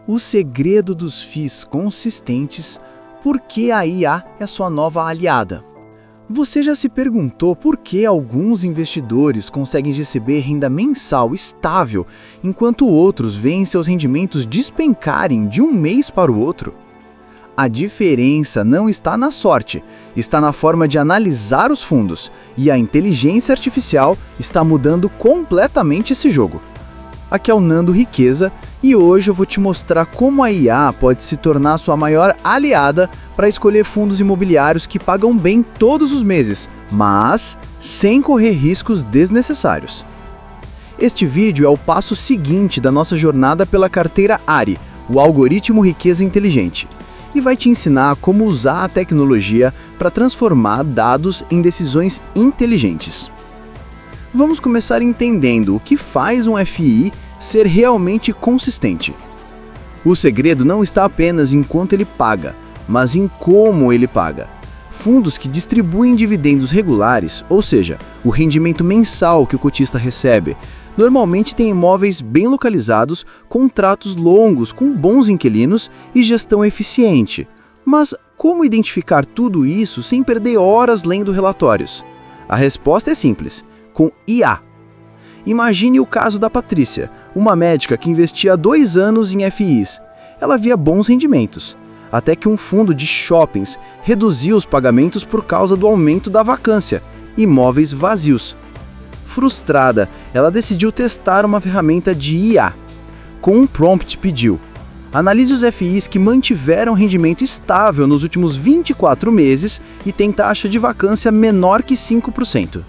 O segredo dos FIIs consistentes, por que a IA é sua nova aliada. Você já se perguntou por que alguns investidores conseguem receber renda mensal estável, enquanto outros veem seus rendimentos despencarem de um mês para o outro? A diferença não está na sorte, está na forma de analisar os fundos, e a inteligência artificial está mudando completamente esse jogo. Aqui é o Nando Riqueza, e hoje eu vou te mostrar como a IA pode se tornar sua maior aliada para escolher fundos imobiliários que pagam bem todos os meses, mas sem correr riscos desnecessários. Este vídeo é o passo seguinte da nossa jornada pela carteira ARI, o algoritmo Riqueza Inteligente, e vai te ensinar como usar a tecnologia para transformar dados em decisões inteligentes. Vamos começar entendendo o que faz um FII ser realmente consistente. O segredo não está apenas em quanto ele paga, mas em como ele paga. Fundos que distribuem dividendos regulares, ou seja, o rendimento mensal que o cotista recebe, normalmente têm imóveis bem localizados, contratos longos com bons inquilinos e gestão eficiente. Mas como identificar tudo isso sem perder horas lendo relatórios? A resposta é simples: com IA. Imagine o caso da Patrícia, uma médica que investia há 2 anos em FIIs. Ela via bons rendimentos, até que um fundo de shoppings reduziu os pagamentos por causa do aumento da vacância, imóveis vazios. Frustrada, ela decidiu testar uma ferramenta de IA. Com um prompt pediu: analise os FIIs que mantiveram rendimento estável nos últimos 24 meses e têm taxa de vacância menor que 5%.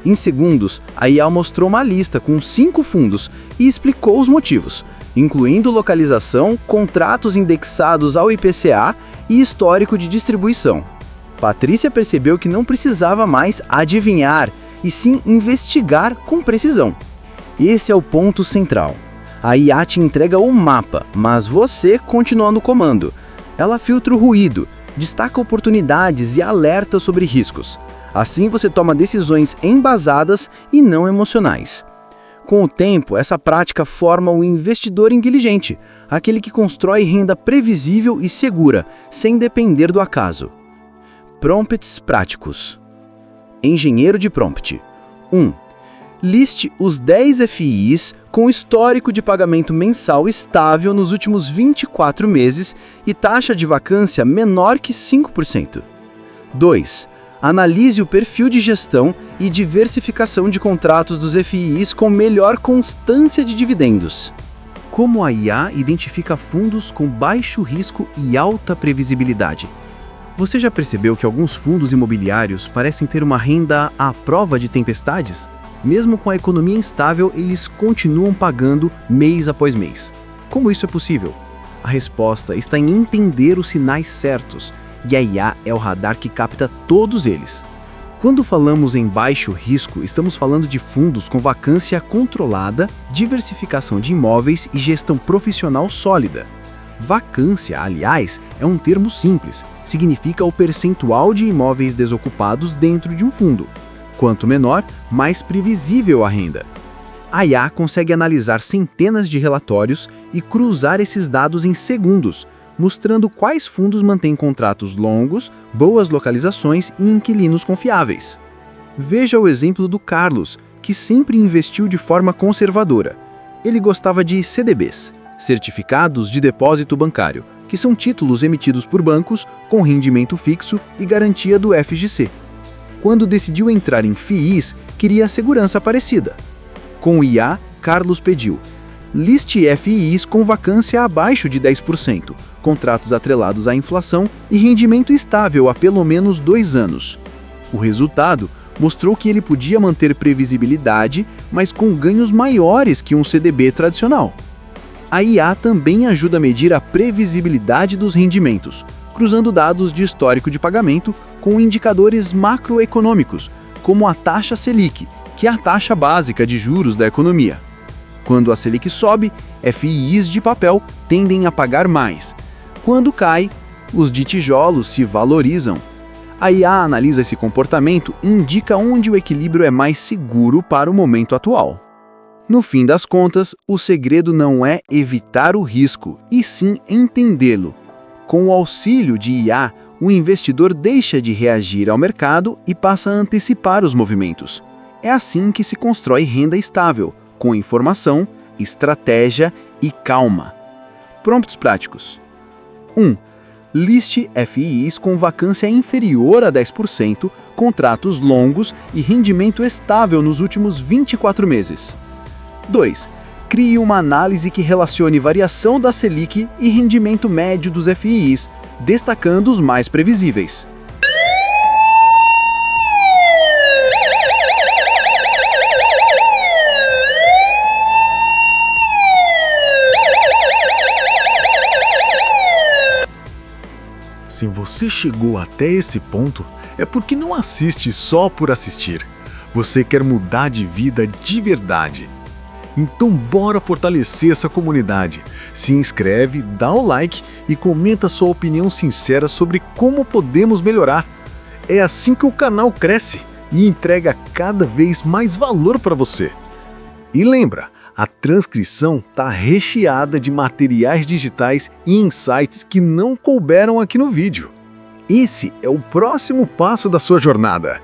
Em segundos, a IA mostrou uma lista com 5 fundos e explicou os motivos, incluindo localização, contratos indexados ao IPCA e histórico de distribuição. Patrícia percebeu que não precisava mais adivinhar, e sim investigar com precisão. Esse é o ponto central. A IA te entrega o mapa, mas você continua no comando. Ela filtra o ruído, destaca oportunidades e alerta sobre riscos. Assim você toma decisões embasadas e não emocionais. Com o tempo, essa prática forma o investidor inteligente, aquele que constrói renda previsível e segura, sem depender do acaso. Prompts práticos. Engenheiro de prompt. 1. Liste os 10 FIIs com histórico de pagamento mensal estável nos últimos 24 meses e taxa de vacância menor que 5%. 2. Analise o perfil de gestão e diversificação de contratos dos FIIs com melhor constância de dividendos. Como a IA identifica fundos com baixo risco e alta previsibilidade? Você já percebeu que alguns fundos imobiliários parecem ter uma renda à prova de tempestades? Mesmo com a economia instável, eles continuam pagando mês após mês. Como isso é possível? A resposta está em entender os sinais certos, e a IA é o radar que capta todos eles. Quando falamos em baixo risco, estamos falando de fundos com vacância controlada, diversificação de imóveis e gestão profissional sólida. Vacância, aliás, é um termo simples, significa o percentual de imóveis desocupados dentro de um fundo. Quanto menor, mais previsível a renda. A IA consegue analisar centenas de relatórios e cruzar esses dados em segundos, mostrando quais fundos mantêm contratos longos, boas localizações e inquilinos confiáveis. Veja o exemplo do Carlos, que sempre investiu de forma conservadora. Ele gostava de CDBs, Certificados de Depósito Bancário, que são títulos emitidos por bancos com rendimento fixo e garantia do FGC. Quando decidiu entrar em FIIs, queria segurança parecida. Com o IA, Carlos pediu: liste FIIs com vacância abaixo de 10%, contratos atrelados à inflação e rendimento estável há pelo menos 2 anos. O resultado mostrou que ele podia manter previsibilidade, mas com ganhos maiores que um CDB tradicional. A IA também ajuda a medir a previsibilidade dos rendimentos, cruzando dados de histórico de pagamento com indicadores macroeconômicos, como a taxa Selic, que é a taxa básica de juros da economia. Quando a Selic sobe, FIIs de papel tendem a pagar mais. Quando cai, os de tijolos se valorizam. A IA analisa esse comportamento e indica onde o equilíbrio é mais seguro para o momento atual. No fim das contas, o segredo não é evitar o risco, e sim entendê-lo. Com o auxílio de IA, o investidor deixa de reagir ao mercado e passa a antecipar os movimentos. É assim que se constrói renda estável, com informação, estratégia e calma. Prompts práticos. 1. Liste FIIs com vacância inferior a 10%, contratos longos e rendimento estável nos últimos 24 meses. 2. Crie uma análise que relacione variação da Selic e rendimento médio dos FIIs, destacando os mais previsíveis. Se você chegou até esse ponto, é porque não assiste só por assistir. Você quer mudar de vida de verdade. Então bora fortalecer essa comunidade. Se inscreve, dá o like e comenta sua opinião sincera sobre como podemos melhorar. É assim que o canal cresce e entrega cada vez mais valor para você. E lembra, a transcrição está recheada de materiais digitais e insights que não couberam aqui no vídeo. Esse é o próximo passo da sua jornada.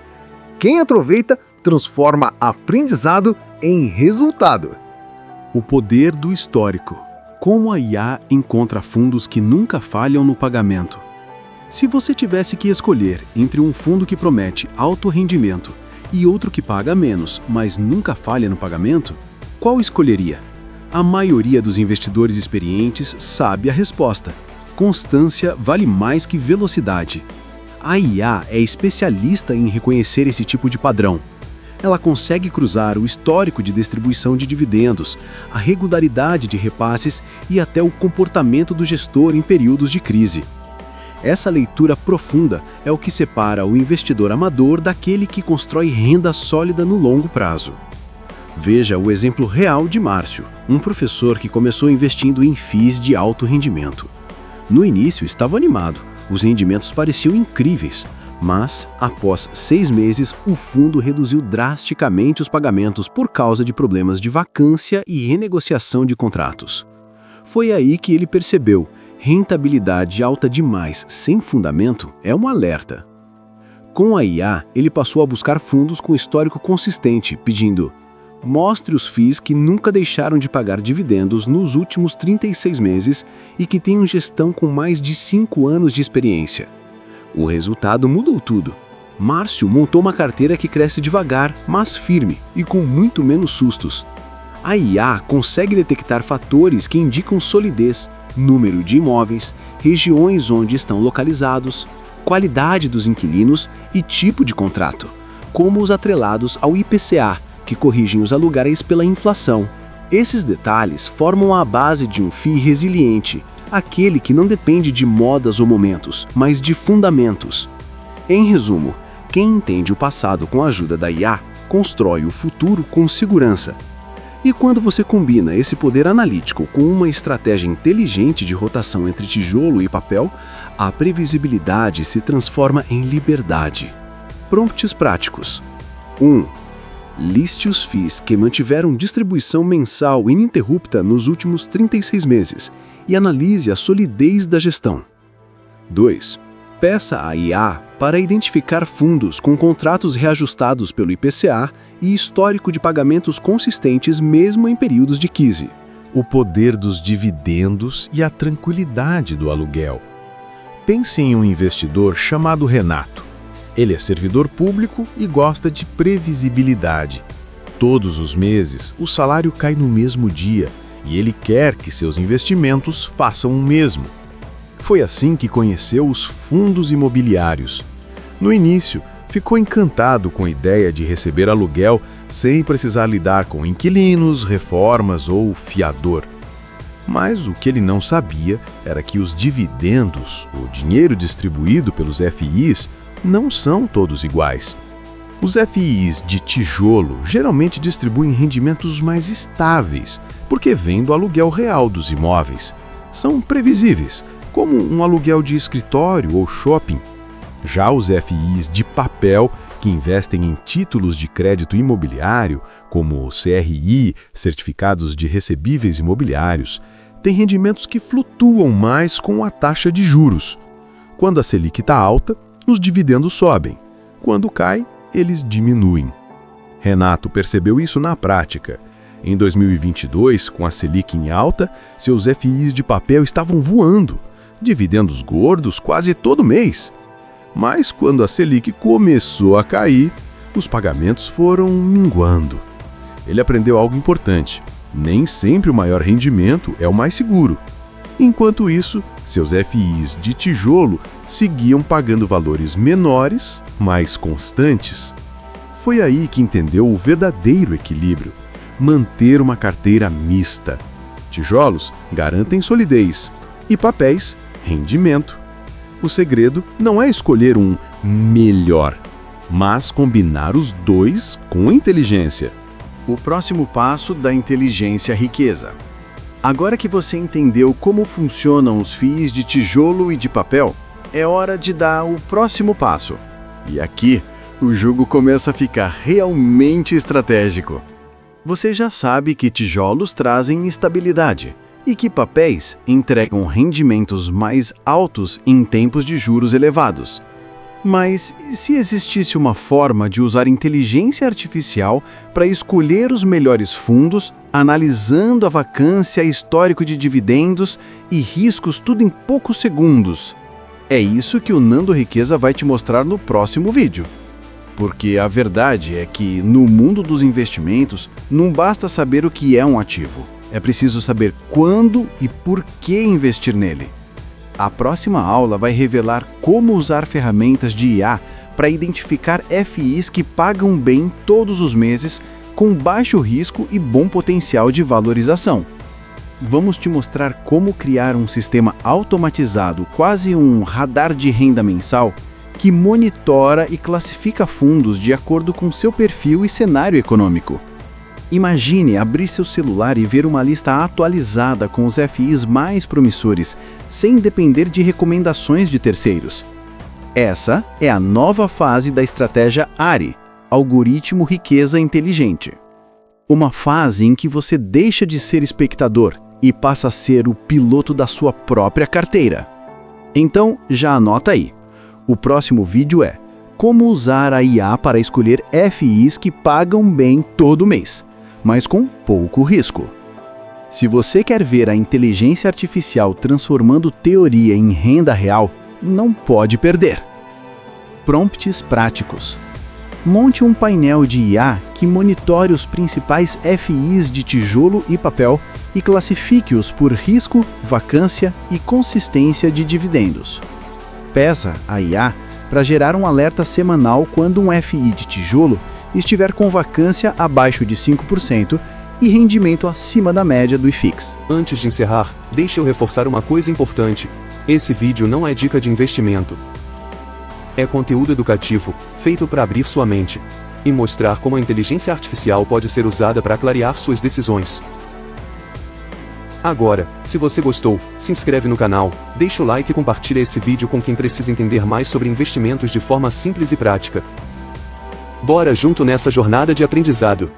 Quem aproveita, transforma aprendizado em resultado. O poder do histórico. Como a IA encontra fundos que nunca falham no pagamento. Se você tivesse que escolher entre um fundo que promete alto rendimento e outro que paga menos, mas nunca falha no pagamento, qual escolheria? A maioria dos investidores experientes sabe a resposta. Constância vale mais que velocidade. A IA é especialista em reconhecer esse tipo de padrão. Ela consegue cruzar o histórico de distribuição de dividendos, a regularidade de repasses e até o comportamento do gestor em períodos de crise. Essa leitura profunda é o que separa o investidor amador daquele que constrói renda sólida no longo prazo. Veja o exemplo real de Márcio, um professor que começou investindo em FIIs de alto rendimento. No início estava animado, os rendimentos pareciam incríveis, mas, após 6 meses, o fundo reduziu drasticamente os pagamentos por causa de problemas de vacância e renegociação de contratos. Foi aí que ele percebeu: rentabilidade alta demais sem fundamento é um alerta. Com a IA, ele passou a buscar fundos com histórico consistente, pedindo: mostre os FIIs que nunca deixaram de pagar dividendos nos últimos 36 meses e que tenham gestão com mais de 5 anos de experiência. O resultado mudou tudo. Márcio montou uma carteira que cresce devagar, mas firme e com muito menos sustos. A IA consegue detectar fatores que indicam solidez, número de imóveis, regiões onde estão localizados, qualidade dos inquilinos e tipo de contrato, como os atrelados ao IPCA, que corrigem os aluguéis pela inflação. Esses detalhes formam a base de um FII resiliente, aquele que não depende de modas ou momentos, mas de fundamentos. Em resumo, quem entende o passado com a ajuda da IA, constrói o futuro com segurança. E quando você combina esse poder analítico com uma estratégia inteligente de rotação entre tijolo e papel, a previsibilidade se transforma em liberdade. Prompts práticos. 1. Liste os FIIs que mantiveram distribuição mensal ininterrupta nos últimos 36 meses e analise a solidez da gestão. 2. Peça à IA para identificar fundos com contratos reajustados pelo IPCA e histórico de pagamentos consistentes mesmo em períodos de crise. O poder dos dividendos e a tranquilidade do aluguel. Pense em um investidor chamado Renato. Ele é servidor público e gosta de previsibilidade. Todos os meses, o salário cai no mesmo dia e ele quer que seus investimentos façam o mesmo. Foi assim que conheceu os fundos imobiliários. No início, ficou encantado com a ideia de receber aluguel sem precisar lidar com inquilinos, reformas ou fiador. Mas o que ele não sabia era que os dividendos, o dinheiro distribuído pelos FIIs, não são todos iguais. Os FIIs de tijolo geralmente distribuem rendimentos mais estáveis, porque vêm do aluguel real dos imóveis. São previsíveis, como um aluguel de escritório ou shopping. Já os FIIs de papel que investem em títulos de crédito imobiliário, como CRI, certificados de recebíveis imobiliários, têm rendimentos que flutuam mais com a taxa de juros. Quando a Selic está alta, os dividendos sobem. Quando cai, eles diminuem. Renato percebeu isso na prática. Em 2022, com a Selic em alta, seus FIs de papel estavam voando, dividendos gordos quase todo mês. Mas quando a Selic começou a cair, os pagamentos foram minguando. Ele aprendeu algo importante: nem sempre o maior rendimento é o mais seguro. Enquanto isso, seus FIs de tijolo seguiam pagando valores menores, mais constantes. Foi aí que entendeu o verdadeiro equilíbrio: manter uma carteira mista. Tijolos garantem solidez e papéis, rendimento. O segredo não é escolher um melhor, mas combinar os dois com inteligência. O próximo passo da inteligência riqueza. Agora que você entendeu como funcionam os FIIs de tijolo e de papel, é hora de dar o próximo passo. E aqui, o jogo começa a ficar realmente estratégico. Você já sabe que tijolos trazem estabilidade e que papéis entregam rendimentos mais altos em tempos de juros elevados. Mas se existisse uma forma de usar inteligência artificial para escolher os melhores fundos, analisando a vacância, histórico de dividendos e riscos tudo em poucos segundos? É isso que o Nando Riqueza vai te mostrar no próximo vídeo. Porque a verdade é que, no mundo dos investimentos, não basta saber o que é um ativo. É preciso saber quando e por que investir nele. A próxima aula vai revelar como usar ferramentas de IA para identificar FIs que pagam bem todos os meses, com baixo risco e bom potencial de valorização. Vamos te mostrar como criar um sistema automatizado, quase um radar de renda mensal, que monitora e classifica fundos de acordo com seu perfil e cenário econômico. Imagine abrir seu celular e ver uma lista atualizada com os FIs mais promissores, sem depender de recomendações de terceiros. Essa é a nova fase da estratégia ARI, Algoritmo Riqueza Inteligente. Uma fase em que você deixa de ser espectador e passa a ser o piloto da sua própria carteira. Então, já anota aí. O próximo vídeo é como usar a IA para escolher FIs que pagam bem todo mês, mas com pouco risco. Se você quer ver a inteligência artificial transformando teoria em renda real, não pode perder. Prompts práticos. Monte um painel de IA que monitore os principais FIs de tijolo e papel e classifique-os por risco, vacância e consistência de dividendos. Peça a IA para gerar um alerta semanal quando um FI de tijolo estiver com vacância abaixo de 5% e rendimento acima da média do IFIX. Antes de encerrar, deixe eu reforçar uma coisa importante. Esse vídeo não é dica de investimento. É conteúdo educativo, feito para abrir sua mente e mostrar como a inteligência artificial pode ser usada para clarear suas decisões. Agora, se você gostou, se inscreve no canal, deixa o like e compartilha esse vídeo com quem precisa entender mais sobre investimentos de forma simples e prática. Bora junto nessa jornada de aprendizado!